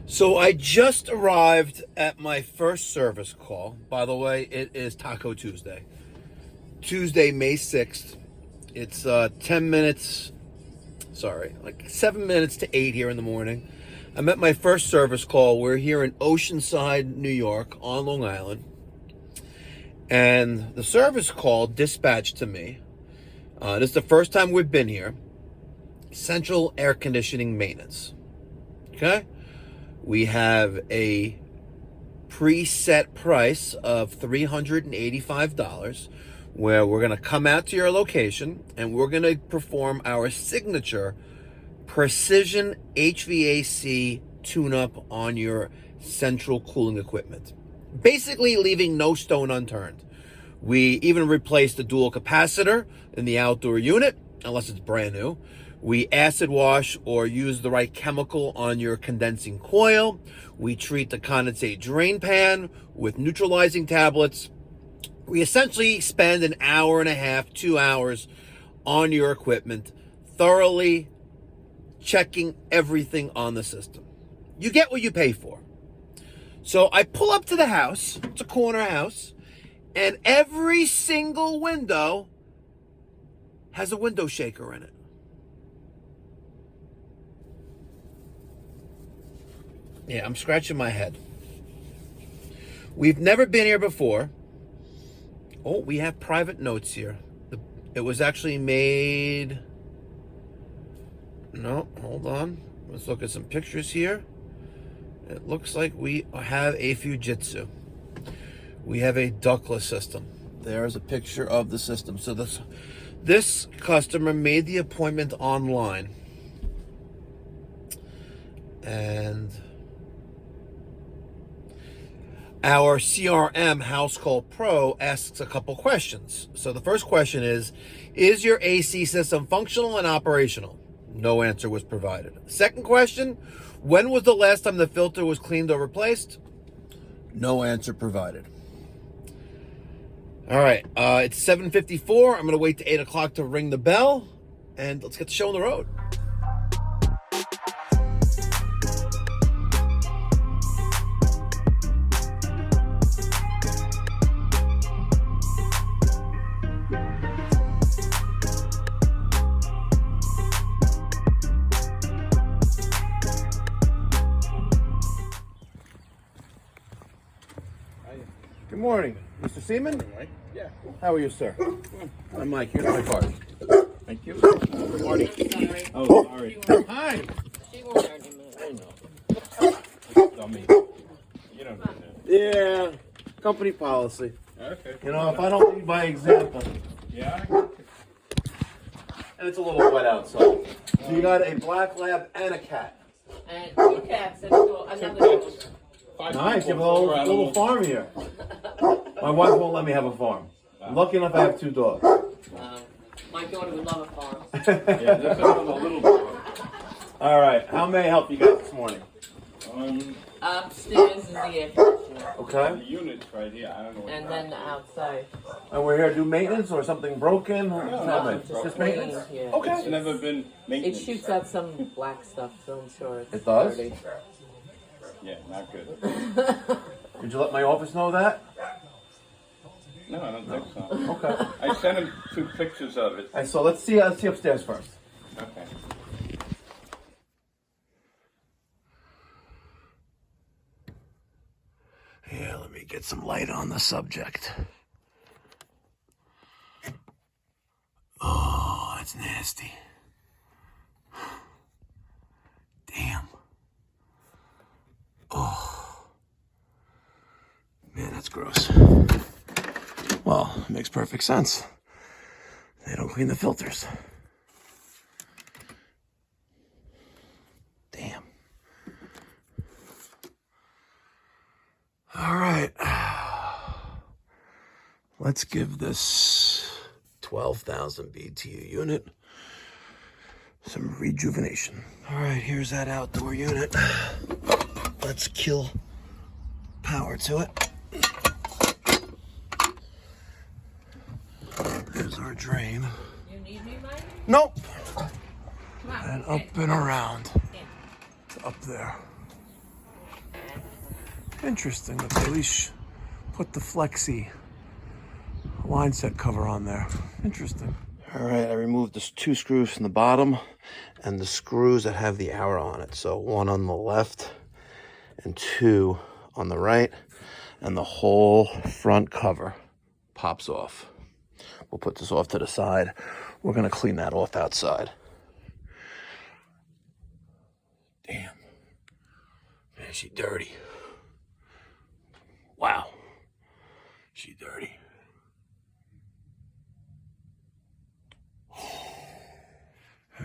So I just arrived at my first service call. By the way, it is Taco Tuesday. Tuesday, May 6th. It's 10 minutes, like 7 minutes to 8 here in the morning. I'm at my first service call. We're here in Oceanside, New York, on Long Island. And the service call dispatched to me. This is the first time we've been here. Central air conditioning maintenance. Okay? We have a preset price of $385 where we're going to come out to your location and we're going to perform our signature precision HVAC tune-up on your central cooling equipment. Basically leaving no stone unturned. We even replaced the dual capacitor in the outdoor unit, unless it's brand new. We acid wash or use the right chemical on your condensing coil. We treat the condensate drain pan with neutralizing tablets. We essentially spend an hour and a half, 2 hours on your equipment, thoroughly checking everything on the system. You get what you pay for. So I pull up to the house, it's a corner house, and every single window has a window shaker in it. Yeah, I'm scratching my head. We've never been here before. Oh, we have private notes here. It was actually made... No, hold on. Let's look at some pictures here. It looks like we have a Fujitsu. We have a ductless system. There's a picture of the system. So this customer made the appointment online. And our CRM House Call Pro asks a couple questions. So the first question is your AC system functional and operational? No answer was provided. Second question, when was the last time the filter was cleaned or replaced? No answer provided. All right, it's 7:54. I'm going to wait to 8 o'clock to ring the bell, and let's get the show on the road. Good morning, Mr. Seaman. Mike? Yeah. How are you, sir? I'm Mike. Here's my card. Thank you. Good morning. Oh, sorry. Hi. She won't argue with I me. know. Dummy. You don't do that. Yeah, company policy. Okay. You know, if I don't lead by example, Yeah. and it's a little wet outside. So you got a black lab and a cat. And two cats and another dog. Nice, you have a little farm here. My wife won't let me have a farm. I'm lucky enough I have 2 dogs. My daughter would love a farm. Yeah, this is a little dog. All right, how may I help you guys this morning? Upstairs is the air conditioner. Okay. The unit's right here. I don't know what And then outside. And we're here to do maintenance or something broken? Tell me. Just Just clean, maintenance? yeah. Okay. It's never been It maintenance. shoots out some black stuff, so I'm sure it's It does? dirty. Yeah, not good. Did you let my office know that? No, I don't think so. Okay. I sent him 2 pictures of it. All right, so let's see upstairs first. Okay. Yeah, let me get some light on the subject. Oh, that's nasty. Damn. Oh. Man, that's gross. Well, it makes perfect sense. They don't clean the filters. Damn. All right. Let's give this 12,000 BTU unit some rejuvenation. All right, here's that outdoor unit. Let's kill power to it. There's our drain. You need me, Mike? Nope. Come on. And up and around. Up there. Interesting that they at least put the flexi line set cover on there. Interesting. All right, I removed the 2 screws from the bottom and the screws that have the arrow on it. So 1 on the left and 2 on the right, and the whole front cover pops off. We'll put this off to the side. We're gonna clean that off outside. Damn, man, she dirty. Wow, she dirty.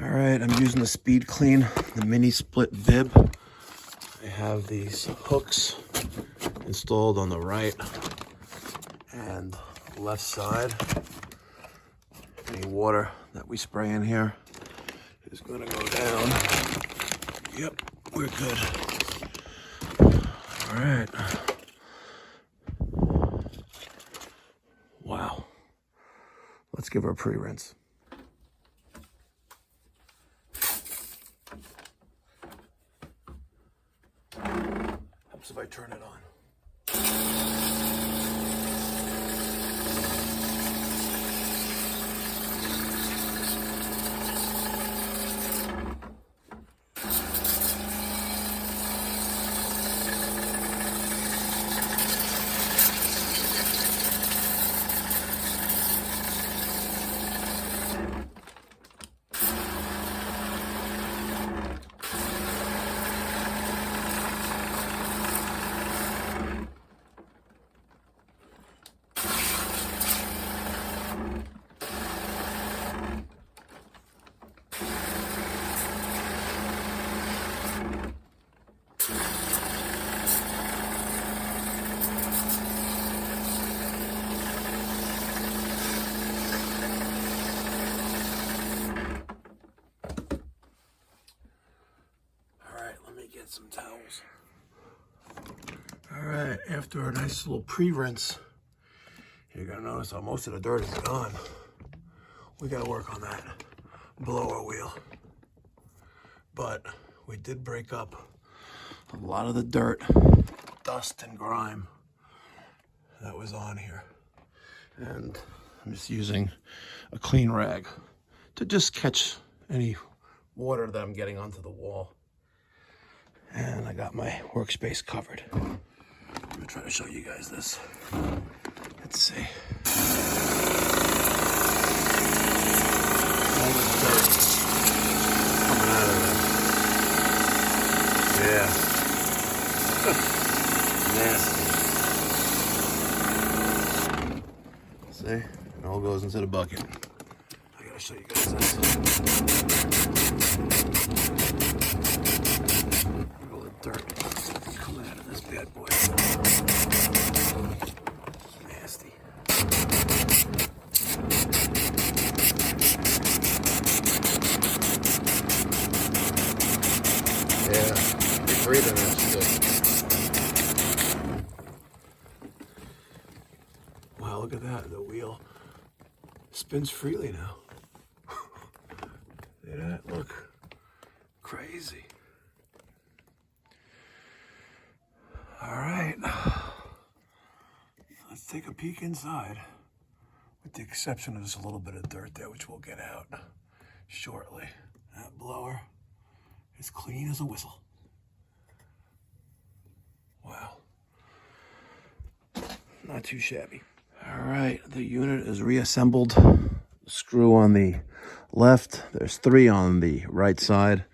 All right, I'm using the SpeedClean, the mini split bib. I have these hooks installed on the right and left side. Any water that we spray in here is gonna go down. Yep, we're good. All right. Wow. Let's give her a pre-rinse. Helps if I turn it on. Get some towels. All right, after a nice little pre-rinse, you're gonna notice how most of the dirt is gone. We gotta work on that blower wheel. But we did break up a lot of the dirt, dust, and grime that was on here. And I'm just using a clean rag to just catch any water that I'm getting onto the wall. And I got my workspace covered. I'm gonna try to show you guys this. Let's see. All the dirt coming out of there. Yeah. Nasty. See? It all goes into the bucket. I gotta show you guys this. Dirt coming out of this bad boy. Nasty. Yeah, you're breathing that shit. Wow, look at that. The wheel spins freely now. See that? Look. Crazy. All right, let's take a peek inside, with the exception of just a little bit of dirt there, which we'll get out shortly. That blower is clean as a whistle. Wow, not too shabby. All right, the unit is reassembled. Screw on the left, there's 3 on the right side.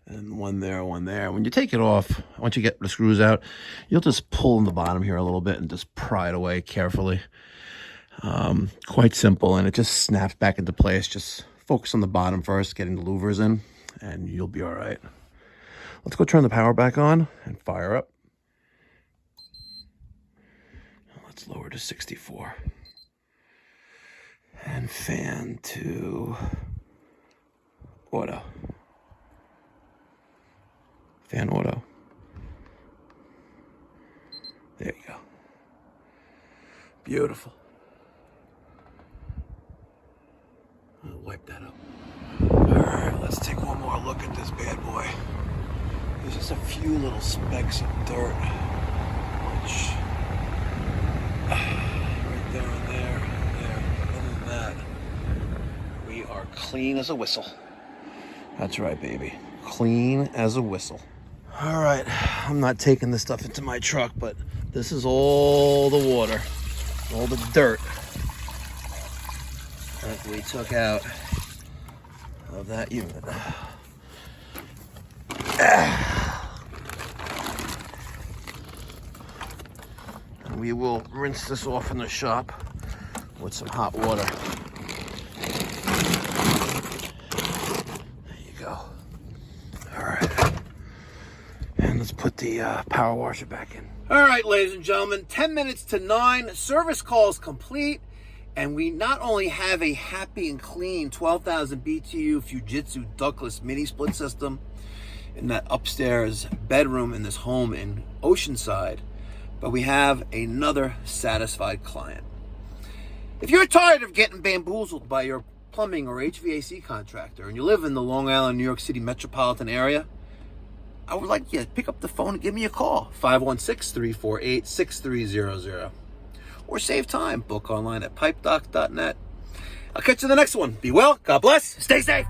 And 1 there, 1 there. When you take it off, once you get the screws out, you'll just pull in the bottom here a little bit and just pry it away carefully. Quite simple, and it just snaps back into place. Just focus on the bottom first, getting the louvers in, and you'll be all right. Let's go turn the power back on and fire up. Let's lower to 64. And fan to auto. Fan auto. There you go. Beautiful. I'll wipe that up. All right, let's take one more look at this bad boy. There's just a few few little specks of dirt, which right there and there and there. Other than that, we are clean as a whistle. That's right, baby. Clean as a whistle. All right, I'm not taking this stuff into my truck, but this is all the water, all the dirt that we took out of that unit. And we will rinse this off in the shop with some hot water. There you go. All right. And let's put the power washer back in. All right, ladies and gentlemen, 10 minutes to 9. Service call is complete. And we not only have a happy and clean 12,000 BTU Fujitsu ductless mini split system in that upstairs bedroom in this home in Oceanside, but we have another satisfied client. If you're tired of getting bamboozled by your plumbing or HVAC contractor and you live in the Long Island, New York City metropolitan area, I would like you to pick up the phone and give me a call, 516-348-6300. Or save time, book online at pipedoc.net. I'll catch you in the next one. Be well, God bless, stay safe.